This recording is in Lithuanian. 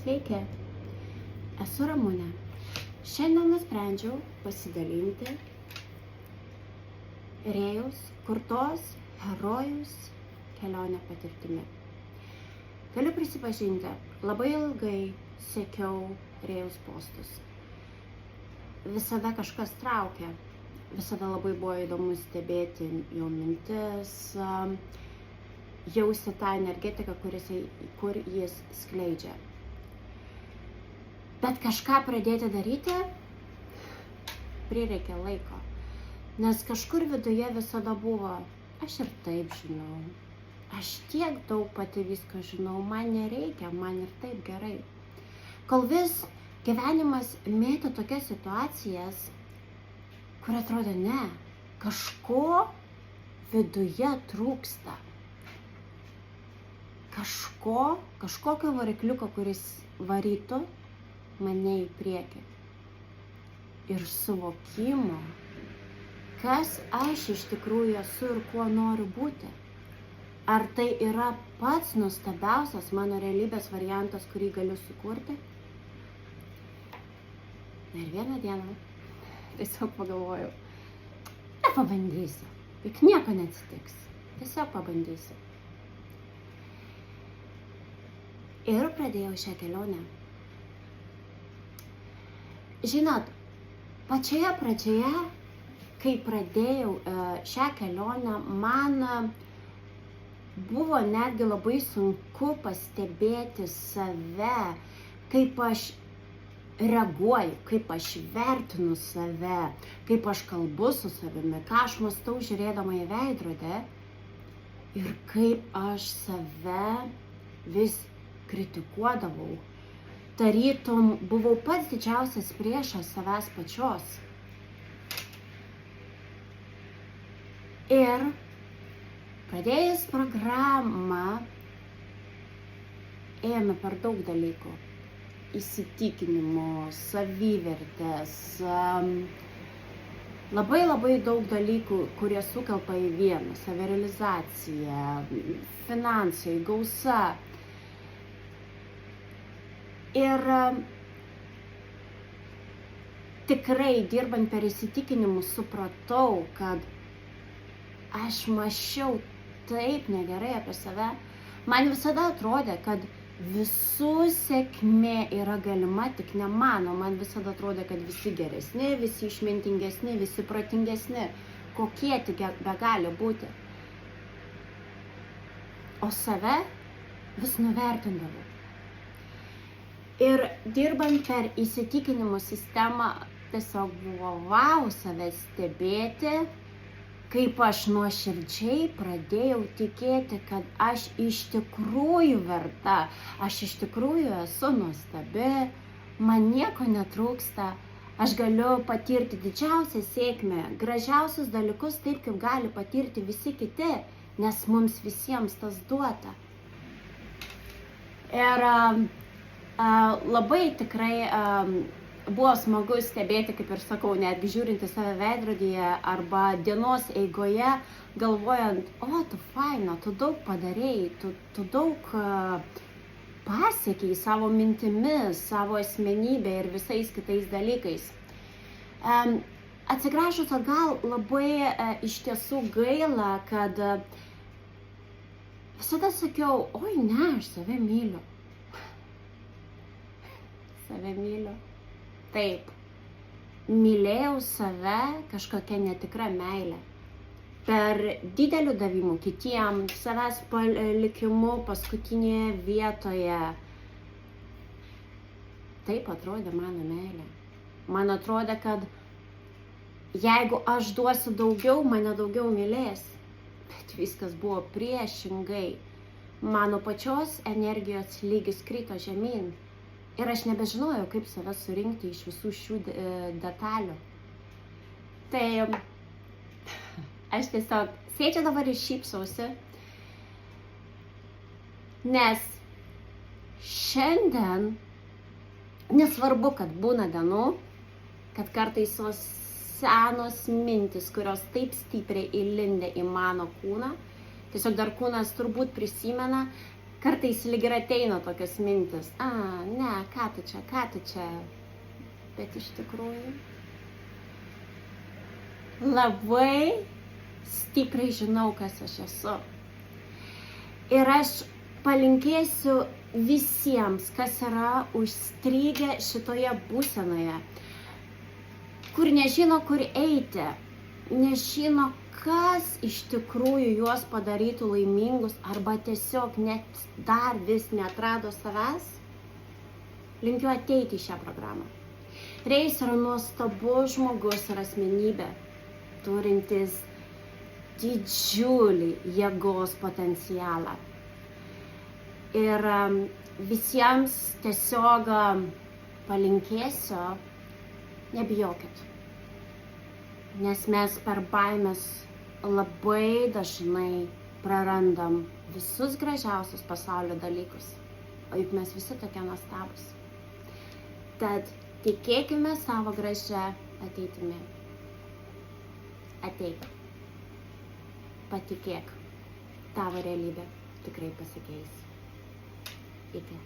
Sveiki, esu Ramunė. Šiandien nusprendžiau pasidalinti Rėjaus kurtos herojus kelionę patirtimi. Galiu prisipažinti, labai ilgai sekiau Rėjaus postus. Visada kažkas traukia, visada labai buvo įdomu stebėti jo mintis, jausti tą energetiką, kur jis skleidžia. Bet kažką pradėti daryti prireikė laiko, nes kažkur viduje visada buvo, aš ir taip žinau, aš tiek daug pati visko žinau, man nereikia, man ir taip gerai. Kol vis gyvenimas mėtė tokias situacijas, kur atrodo ne, kažko viduje trūksta. Kažkokio varikliuko, kuris varytų mane į priekį. Ir suvokimo, kas aš iš tikrųjų esu ir kuo noriu būti. Ar tai yra pats nuostabiausias mano realybės variantas, kurį galiu sukurti? Ir vieną dieną tiesiog pagalvojau, pabandysiu, juk nieko neatsitiks, tiesiog pabandysiu. Ir pradėjau šią kelionę. Žinot, pačioje pradžioje, kai pradėjau šią kelionę, man buvo netgi labai sunku pastebėti save, kaip aš reaguoju, kaip aš vertinu save, kaip aš kalbu su savimi, ką aš mąstau žiūrėdama į veidrodę ir kaip aš save vis kritikuodavau. Tarytum buvau pats didžiausias priešas savęs pačios. Ir pradėjus programą ėjome per daug dalykų. Įsitikinimų, savivertės, labai daug dalykų, kurie sukelpa į vieną. Savirealizacija, finansai, gausa. Ir tikrai dirbant per įsitikinimus supratau, kad aš mąsčiau taip negerai apie save. Man visada atrodė, kad visų sėkmė yra galima, tik ne mano. Man visada atrodė, kad visi geresni, visi išmintingesni, visi protingesni. Kokie tik begali būti. O save vis nuvertindavau. Ir dirbant per įsitikinimų sistemą tiesiog buvo vau save stebėti, kaip aš nuoširdžiai pradėjau tikėti, kad aš iš tikrųjų verta, aš iš tikrųjų esu nuostabi, man nieko netrūksta, aš galiu patirti didžiausią sėkmę, gražiausius dalykus taip, kaip gali patirti visi kiti, nes mums visiems tas duota. Ir labai tikrai buvo smagu stebėti, kaip ir sakau, netgi žiūrint į save veidrodyje arba dienos eigoje, galvojant, o, tu faina, tu daug padarėjai, tu daug pasiekiai savo mintimis, savo asmenybę ir visais kitais dalykais. Atsigrąžus atgal, labai iš tiesų gaila, kad visada sakiau, oi ne, aš save myliu. Save myliu. Taip, mylėjau save kažkokia netikra meilė. Per didelių davimų kitiem, savęs palikimu paskutinėje vietoje. Taip atrodė mano meilė. Man atrodė, kad jeigu aš duosiu daugiau, mane daugiau mylės. Bet viskas buvo priešingai. Mano pačios energijos lygis krito žemyn. Ir aš nebežinojau, kaip save surinkti iš visų šių detalių. Tai aš tiesiog sėdžiu dabar ir šypsausi, nes šiandien, nesvarbu, kad būna dienų, kad kartais tos senos mintis, kurios taip stipriai įlindę į mano kūną, tiesiog dar kūnas turbūt prisimena, Kartais lyg ir ateina tokios mintis, ne, ką tu čia, bet iš tikrųjų labai stipriai žinau, kas aš esu. Ir aš palinkėsiu visiems, kas yra užstrigę šitoje būsenoje, kur nežino, kur eiti, nežino, kas iš tikrųjų juos padarytų laimingus arba tiesiog net dar vis neatrado savęs, linkiu ateiti į šią programą. Reis yra nuostabus žmogus ir asmenybė, turintis didžiulį jėgos potencialą. Ir visiems tiesiog palinkėsiu, nebijokit, nes mes per baimės labai dažnai prarandam visus gražiausius pasaulio dalykus, o juk mes visi tokie nuostabūs. Tad tikėkime savo gražią ateitimi. Ateik. Patikėk, tavo realybė tikrai pasikeis. Iki.